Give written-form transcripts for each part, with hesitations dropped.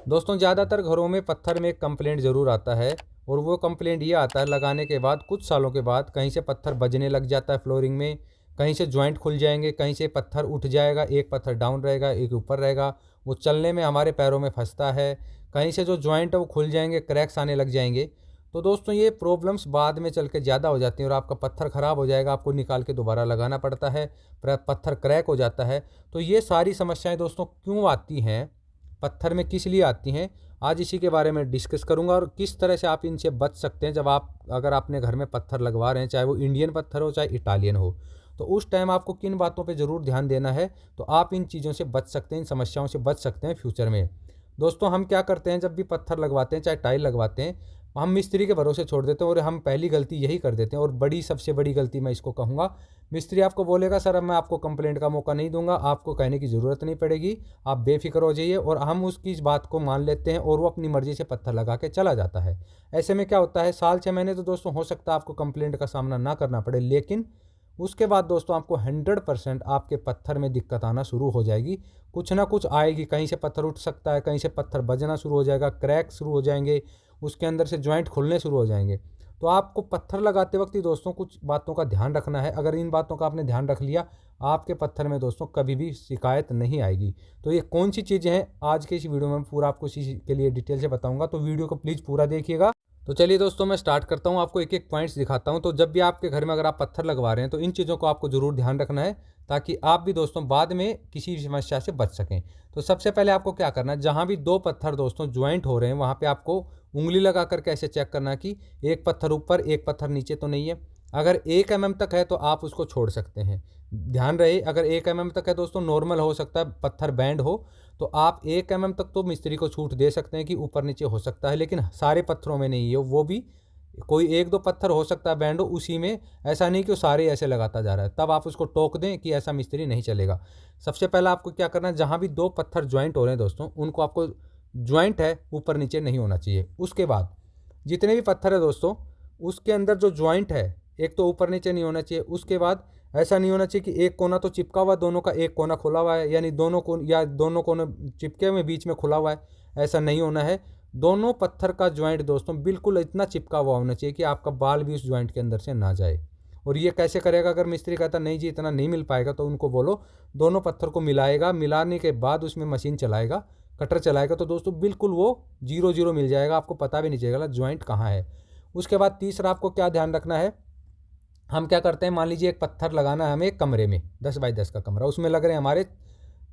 दोस्तों ज़्यादातर घरों में पत्थर में एक कंप्लेंट ज़रूर आता है, और वो कंप्लेंट ये आता है लगाने के बाद कुछ सालों के बाद कहीं से पत्थर बजने लग जाता है फ्लोरिंग में, कहीं से जॉइंट खुल जाएंगे, कहीं से पत्थर उठ जाएगा, एक पत्थर डाउन रहेगा एक ऊपर रहेगा, वो चलने में हमारे पैरों में फंसता है, कहीं से जो जॉइंट है वो खुल जाएंगे, क्रैक्स आने लग जाएंगे। तो दोस्तों ये प्रॉब्लम्स बाद में चल के ज़्यादा हो जाती हैं और आपका पत्थर ख़राब हो जाएगा, आपको निकाल के दोबारा लगाना पड़ता है, पत्थर क्रैक हो जाता है। तो ये सारी समस्याएं दोस्तों क्यों आती हैं, पत्थर में किस लिए आती हैं, आज इसी के बारे में डिस्कस करूंगा और किस तरह से आप इनसे बच सकते हैं। जब आप अगर अपने घर में पत्थर लगवा रहे हैं, चाहे वो इंडियन पत्थर हो चाहे इटालियन हो, तो उस टाइम आपको किन बातों पे ज़रूर ध्यान देना है, तो आप इन चीज़ों से बच सकते हैं, इन समस्याओं से बच सकते हैं फ्यूचर में। दोस्तों हम क्या करते हैं, जब भी पत्थर लगवाते हैं चाहे टाइल लगवाते हैं, हम मिस्त्री के भरोसे छोड़ देते हैं और हम पहली गलती यही कर देते हैं, और सबसे बड़ी गलती मैं इसको कहूँगा। मिस्त्री आपको बोलेगा सर अब मैं आपको कंप्लेंट का मौका नहीं दूंगा, आपको कहने की ज़रूरत नहीं पड़ेगी, आप बेफिक्र हो जाइए, और हम उसकी इस बात को मान लेते हैं और वो अपनी मर्ज़ी से पत्थर लगा के चला जाता है। ऐसे में क्या होता है, साल 6 महीने तो दोस्तों हो सकता है आपको कंप्लेंट का सामना ना करना पड़े, लेकिन उसके बाद दोस्तों आपको 100% आपके पत्थर में दिक्कत आना शुरू हो जाएगी, कुछ ना कुछ आएगी, कहीं से पत्थर उठ सकता है, कहीं से पत्थर बजना शुरू हो जाएगा, क्रैक शुरू हो जाएंगे, उसके अंदर से जॉइंट खुलने शुरू हो जाएंगे। तो आपको पत्थर लगाते वक्त ही दोस्तों कुछ बातों का ध्यान रखना है, अगर इन बातों का आपने ध्यान रख लिया, आपके पत्थर में दोस्तों कभी भी शिकायत नहीं आएगी। तो ये कौन सी चीज़ें हैं, आज के इस वीडियो में पूरा आपको इसी के लिए डिटेल से बताऊंगा, तो वीडियो को प्लीज़ पूरा देखिएगा। तो चलिए दोस्तों मैं स्टार्ट करता हूँ, आपको एक एक पॉइंट्स दिखाता हूँ। तो जब भी आपके घर में अगर आप पत्थर लगवा रहे हैं तो इन चीज़ों को आपको ज़रूर ध्यान रखना है, ताकि आप भी दोस्तों बाद में किसी भी समस्या से बच सकें। तो सबसे पहले आपको क्या करना है, जहाँ भी दो पत्थर दोस्तों ज्वाइंट हो रहे हैं वहाँ पे आपको उंगली लगा कर कैसे चेक करना है कि एक पत्थर ऊपर एक पत्थर नीचे तो नहीं है। अगर 1 mm तक है तो आप उसको छोड़ सकते हैं। ध्यान रहे, अगर 1 mm तक है दोस्तों, नॉर्मल हो सकता है पत्थर बैंड हो, तो आप 1 mm तक तो मिस्त्री को छूट दे सकते हैं कि ऊपर नीचे हो सकता है, लेकिन सारे पत्थरों में नहीं है, वो भी कोई एक दो पत्थर हो सकता है बैंड हो उसी में, ऐसा नहीं कि वो सारे ऐसे लगाता जा रहा है, तब आप उसको टोक दें कि ऐसा मिस्त्री नहीं चलेगा। सबसे पहला आपको क्या करना है, जहाँ भी दो पत्थर ज्वाइंट हो रहे हैं दोस्तों, उनको आपको ज्वाइंट है ऊपर नीचे नहीं होना चाहिए। उसके बाद जितने भी पत्थर है दोस्तों, उसके अंदर जो ज्वाइंट है एक तो ऊपर नीचे नहीं होना चाहिए। उसके बाद ऐसा नहीं होना चाहिए कि एक कोना तो चिपका हुआ, दोनों का एक कोना खुला हुआ है, यानी दोनों कोन या दोनों कोने चिपके हुए बीच में खुला हुआ है, ऐसा नहीं होना है। दोनों पत्थर का ज्वाइंट दोस्तों बिल्कुल इतना चिपका हुआ होना चाहिए कि आपका बाल भी उस ज्वाइंट के अंदर से ना जाए। और ये कैसे करेगा, अगर मिस्त्री कहता नहीं जी इतना नहीं मिल पाएगा, तो उनको बोलो दोनों पत्थर को मिलाएगा, मिलाने के बाद उसमें मशीन चलाएगा, कटर चलाएगा, तो दोस्तों बिल्कुल वो 0 0 मिल जाएगा, आपको पता भी नहीं चलेगा ज्वाइंट कहाँ है। उसके बाद तीसरा आपको क्या ध्यान रखना है, हम क्या करते हैं, मान लीजिए एक पत्थर लगाना है हमें एक कमरे में, 10 बाई 10 का कमरा, उसमें लग रहे हैं हमारे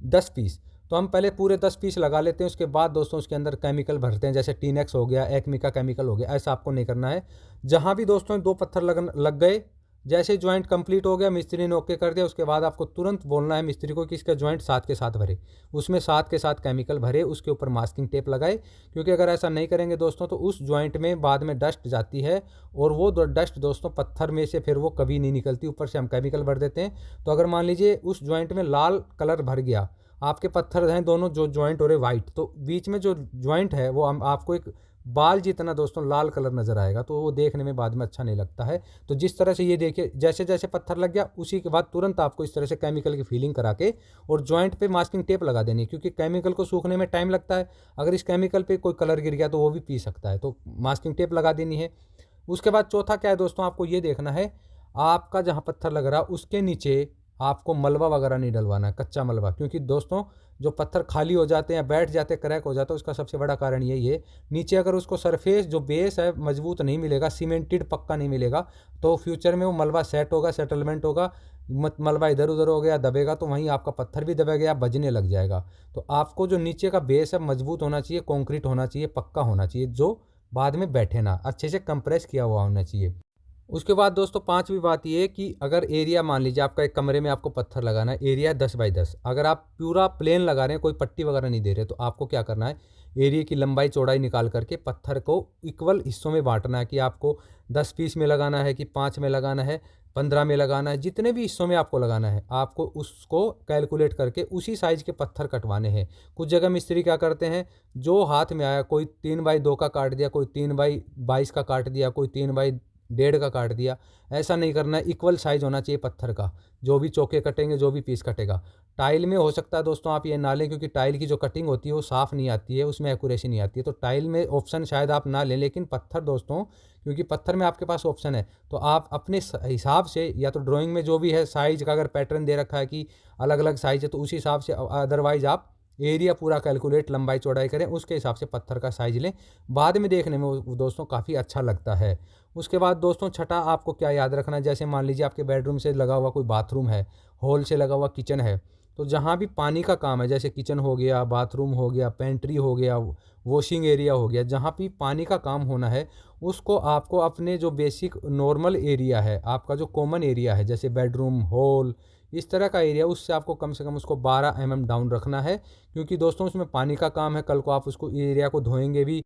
10 पीस। तो हम पहले पूरे 10 पीस लगा लेते हैं, उसके बाद दोस्तों उसके अंदर केमिकल भरते हैं, जैसे टीनेक्स हो गया, एक्मी का केमिकल हो गया। ऐसा आपको नहीं करना है। जहाँ भी दोस्तों दो पत्थर लग गए, जैसे ज्वाइंट कंप्लीट हो गया, मिस्त्री ने ओके कर दिया, उसके बाद आपको तुरंत बोलना है मिस्त्री को कि इसका ज्वाइंट साथ के साथ भरे, उसमें साथ के साथ केमिकल भरे, उसके ऊपर मास्किंग टेप लगाए। क्योंकि अगर ऐसा नहीं करेंगे दोस्तों तो उस ज्वाइंट में बाद में डस्ट जाती है, और वो डस्ट दोस्तों पत्थर में से फिर वो कभी नहीं निकलती, ऊपर से हम केमिकल भर देते हैं। तो अगर मान लीजिए उस ज्वाइंट में लाल कलर भर गया, आपके पत्थर हैं दोनों जो ज्वाइंट हो रहे वाइट, तो बीच में जो ज्वाइंट है वो आपको एक बाल जितना दोस्तों लाल कलर नज़र आएगा, तो वो देखने में बाद में अच्छा नहीं लगता है। तो जिस तरह से ये देखिए, जैसे जैसे पत्थर लग गया उसी के बाद तुरंत आपको इस तरह से केमिकल की फीलिंग करा के और ज्वाइंट पे मास्किंग टेप लगा देनी है, क्योंकि केमिकल को सूखने में टाइम लगता है। अगर इस केमिकल पे कोई कलर गिर गया तो वो भी पी सकता है, तो मास्किंग टेप लगा देनी है। उसके बाद चौथा क्या है दोस्तों, आपको ये देखना है आपका जहाँ पत्थर लग रहा है उसके नीचे आपको मलबा वगैरह नहीं डलवाना है, कच्चा मलबा। क्योंकि दोस्तों जो पत्थर खाली हो जाते हैं, बैठ जाते हैं, क्रैक हो जाता है, उसका सबसे बड़ा कारण यही है। नीचे अगर उसको सरफेस जो बेस है मजबूत नहीं मिलेगा, सीमेंटेड पक्का नहीं मिलेगा, तो फ्यूचर में वो मलबा सेट होगा, सेटलमेंट होगा, मलबा इधर उधर हो गया, दबेगा, तो वहीं आपका पत्थर भी दबे गया, बजने लग जाएगा। तो आपको जो नीचे का बेस है मजबूत होना चाहिए, कॉन्क्रीट होना चाहिए, पक्का होना चाहिए, जो बाद में बैठे ना, अच्छे से कंप्रेस किया हुआ होना चाहिए। उसके बाद दोस्तों पांचवी बात ये कि अगर एरिया मान लीजिए आपका एक कमरे में आपको पत्थर लगाना है, एरिया 10 बाई 10, अगर आप पूरा प्लेन लगा रहे हैं, कोई पट्टी वगैरह नहीं दे रहे, तो आपको क्या करना है, एरिया की लंबाई चौड़ाई निकाल करके पत्थर को इक्वल हिस्सों में बांटना है, कि आपको 10 पीस में लगाना है कि 5 में लगाना है, 15 में लगाना है, जितने भी हिस्सों में आपको लगाना है आपको उसको कैलकुलेट करके उसी साइज़ के पत्थर कटवाने हैं। कुछ जगह मिस्त्री क्या करते हैं, जो हाथ में आया, कोई 3 बाई 2 का काट दिया, कोई 3 बाई 22 का काट दिया, कोई 3 बाई 1.5 का काट दिया। ऐसा नहीं करना है, इक्वल साइज होना चाहिए पत्थर का, जो भी चौके कटेंगे, जो भी पीस कटेगा। टाइल में हो सकता है दोस्तों आप ये ना लें, क्योंकि टाइल की जो कटिंग होती है वो साफ़ नहीं आती है, उसमें एक्यूरेसी नहीं आती है, तो टाइल में ऑप्शन शायद आप ना लें। लेकिन पत्थर दोस्तों, क्योंकि पत्थर में आपके पास ऑप्शन है, तो आप अपने हिसाब से, या तो ड्राइंग में जो भी है साइज़ का अगर पैटर्न दे रखा है कि अलग अलग साइज़ है, तो उसी हिसाब से, अदरवाइज़ आप एरिया पूरा कैलकुलेट लंबाई चौड़ाई करें, उसके हिसाब से पत्थर का साइज़ लें। बाद में देखने में वो दोस्तों काफ़ी अच्छा लगता है। उसके बाद दोस्तों छठा आपको क्या याद रखना है, जैसे मान लीजिए आपके बेडरूम से लगा हुआ कोई बाथरूम है, हॉल से लगा हुआ किचन है, तो जहाँ भी पानी का काम है, जैसे किचन हो गया, बाथरूम हो गया, पेंट्री हो गया, वॉशिंग एरिया हो गया, जहाँ भी पानी का काम होना है, उसको आपको अपने जो बेसिक नॉर्मल एरिया है, आपका जो कॉमन एरिया है, जैसे बेडरूम, हॉल, इस तरह का एरिया, उससे आपको कम से कम उसको 12 mm डाउन रखना है। क्योंकि दोस्तों उसमें पानी का काम है, कल को आप उसको एरिया को धोएंगे भी,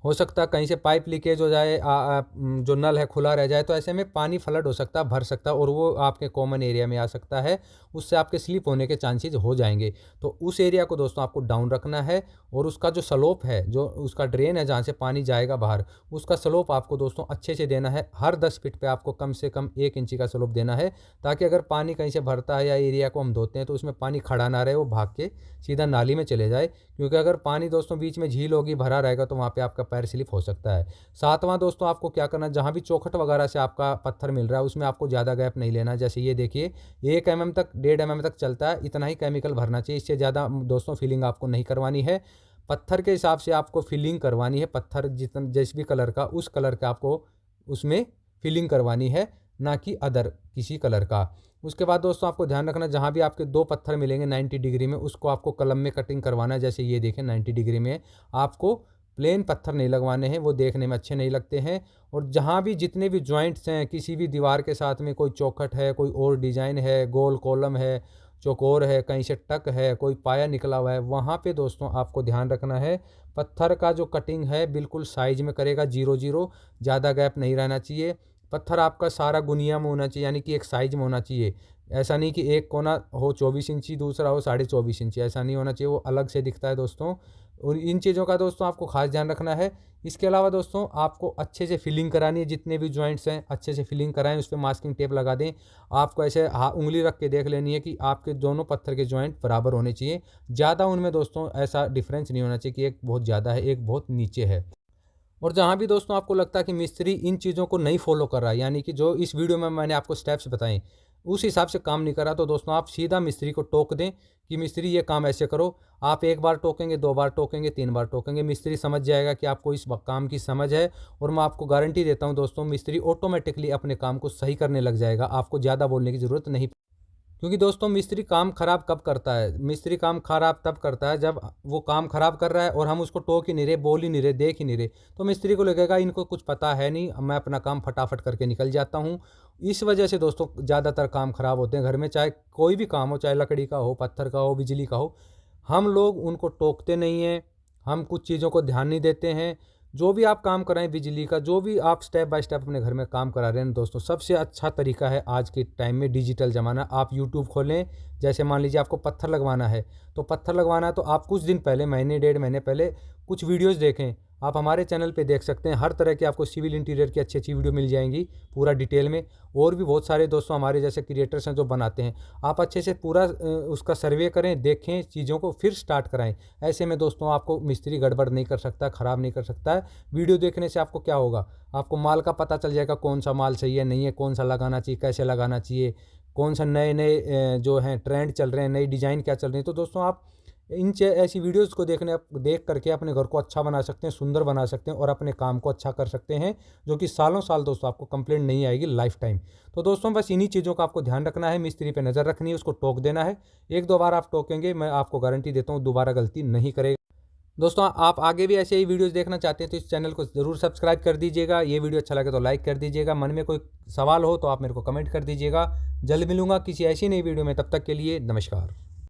हो सकता है कहीं से पाइप लीकेज हो जाए, जो नल है खुला रह जाए, तो ऐसे में पानी फ्लड हो सकता है, भर सकता है, और वो आपके कॉमन एरिया में आ सकता है, उससे आपके स्लिप होने के चांसेस हो जाएंगे। तो उस एरिया को दोस्तों आपको डाउन रखना है, और उसका जो स्लोप है, जो उसका ड्रेन है जहाँ से पानी जाएगा बाहर, उसका स्लोप आपको दोस्तों अच्छे से देना है। हर 10 फीट पे आपको कम से कम 1 इंची का स्लोप देना है, ताकि अगर पानी कहीं से भरता है या एरिया को हम धोते हैं तो उसमें पानी खड़ा ना रहे, वो भाग के सीधा नाली में चले जाए। क्योंकि अगर पानी दोस्तों बीच में झील होगी, भरा रहेगा, तो वहाँ पे आपका पैर स्लिप हो सकता है। सातवां दोस्तों आपको क्या करना है, जहाँ भी चौखट वगैरह से आपका पत्थर मिल रहा है, उसमें आपको ज़्यादा गैप नहीं लेना। जैसे ये देखिए 1 mm तक, 1.5 mm तक चलता है, इतना ही केमिकल भरना चाहिए, इससे ज़्यादा दोस्तों फिलिंग आपको नहीं करवानी है। पत्थर के हिसाब से आपको फिलिंग करवानी है, पत्थर जितना जिस भी कलर का, उस कलर का आपको उसमें फिलिंग करवानी है, ना कि अदर किसी कलर का। उसके बाद दोस्तों आपको ध्यान रखना, जहाँ भी आपके 2 पत्थर मिलेंगे 90 डिग्री में, उसको आपको कलम में कटिंग करवाना है। जैसे ये देखें 90 डिग्री में, आपको प्लेन पत्थर नहीं लगवाने हैं, वो देखने में अच्छे नहीं लगते हैं। और जहाँ भी जितने भी जॉइंट्स हैं, किसी भी दीवार के साथ में कोई चौखट है, कोई और डिज़ाइन है, गोल कॉलम है, चौकोर है, कहीं से टक है, कोई पाया निकला हुआ है, वहाँ पे दोस्तों आपको ध्यान रखना है, पत्थर का जो कटिंग है बिल्कुल साइज में करेगा, 0-0, ज़्यादा गैप नहीं रहना चाहिए। पत्थर आपका सारा गुनिया में होना चाहिए, यानी कि एक साइज में होना चाहिए। ऐसा नहीं कि एक कोना हो 24 इंची, दूसरा हो 24.5 इंची, ऐसा नहीं होना चाहिए, वो अलग से दिखता है दोस्तों। और इन चीज़ों का दोस्तों आपको खास ध्यान रखना है। इसके अलावा दोस्तों आपको अच्छे से फिलिंग करानी है, जितने भी जॉइंट्स हैं अच्छे से फिलिंग कराएं, उस पर मास्किंग टेप लगा दें। आपको ऐसे उंगली रख के देख लेनी है कि आपके दोनों पत्थर के जॉइंट बराबर होने चाहिए, ज़्यादा उनमें दोस्तों ऐसा डिफरेंस नहीं होना चाहिए कि एक बहुत ज़्यादा है, एक बहुत नीचे है। और जहाँ भी दोस्तों आपको लगता है कि मिस्त्री इन चीज़ों को नहीं फॉलो कर रहा है, यानी कि जो इस वीडियो में मैंने आपको स्टेप्स बताए उस हिसाब से काम नहीं कर रहा, तो दोस्तों आप सीधा मिस्त्री को टोक दें कि मिस्त्री ये काम ऐसे करो। आप 1 बार टोकेंगे, 2 बार टोकेंगे, 3 बार टोकेंगे, मिस्त्री समझ जाएगा कि आपको इस काम की समझ है। और मैं आपको गारंटी देता हूँ दोस्तों, मिस्त्री ऑटोमेटिकली अपने काम को सही करने लग जाएगा, आपको ज़्यादा बोलने की ज़रूरत नहीं। क्योंकि दोस्तों मिस्त्री काम ख़राब कब करता है, मिस्त्री काम ख़राब तब करता है जब वो काम ख़राब कर रहा है और हम उसको टोक ही नहीं रहे, बोल ही नहीं रहे, देख ही नहीं रहे, तो मिस्त्री को लगेगा इनको कुछ पता है नहीं, मैं अपना काम फटाफट करके निकल जाता हूँ। इस वजह से दोस्तों ज़्यादातर काम ख़राब होते हैं घर में, चाहे कोई भी काम हो, चाहे लकड़ी का हो, पत्थर का हो, बिजली का हो, हम लोग उनको टोकते नहीं हैं, हम कुछ चीज़ों को ध्यान नहीं देते हैं। जो भी आप काम कराएं बिजली का, जो भी आप स्टेप बाय स्टेप अपने घर में काम करा रहे हैं दोस्तों, सबसे अच्छा तरीका है आज के टाइम में, डिजिटल ज़माना। आप यूट्यूब खोलें, जैसे मान लीजिए आपको पत्थर लगवाना है, तो पत्थर लगवाना है तो आप कुछ दिन पहले, महीने 1.5 महीने पहले कुछ वीडियोस देखें। आप हमारे चैनल पे देख सकते हैं, हर तरह की आपको सिविल इंटीरियर की अच्छी अच्छी वीडियो मिल जाएंगी पूरा डिटेल में। और भी बहुत सारे दोस्तों हमारे जैसे क्रिएटर्स हैं जो बनाते हैं, आप अच्छे से पूरा उसका सर्वे करें, देखें चीज़ों को, फिर स्टार्ट कराएं। ऐसे में दोस्तों आपको मिस्त्री गड़बड़ नहीं कर सकता, ख़राब नहीं कर सकता है। वीडियो देखने से आपको क्या होगा, आपको माल का पता चल जाएगा, कौन सा माल सही है नहीं है, कौन सा लगाना चाहिए, कैसे लगाना चाहिए, कौन सा नए नए जो हैं ट्रेंड चल रहे हैं, नई डिज़ाइन क्या चल रही है। तो दोस्तों आप ऐसी वीडियोस को देख करके अपने घर को अच्छा बना सकते हैं, सुंदर बना सकते हैं, और अपने काम को अच्छा कर सकते हैं, जो कि सालों साल दोस्तों आपको कंप्लेंट नहीं आएगी, लाइफ टाइम। तो दोस्तों बस इन्हीं चीज़ों का आपको ध्यान रखना है, मिस्त्री पे नज़र रखनी है, उसको टोक देना है। 1-2 बार आप टोकेंगे, मैं आपको गारंटी देता हूँ दोबारा गलती नहीं करेगा। दोस्तों आप आगे भी ऐसे ही वीडियोस देखना चाहते हैं तो इस चैनल को ज़रूर सब्सक्राइब कर दीजिएगा। ये वीडियो अच्छा लगे तो लाइक कर दीजिएगा। मन में कोई सवाल हो तो आप मेरे को कमेंट कर दीजिएगा। जल्द मिलूंगा किसी ऐसी नई वीडियो में, तब तक के लिए नमस्कार।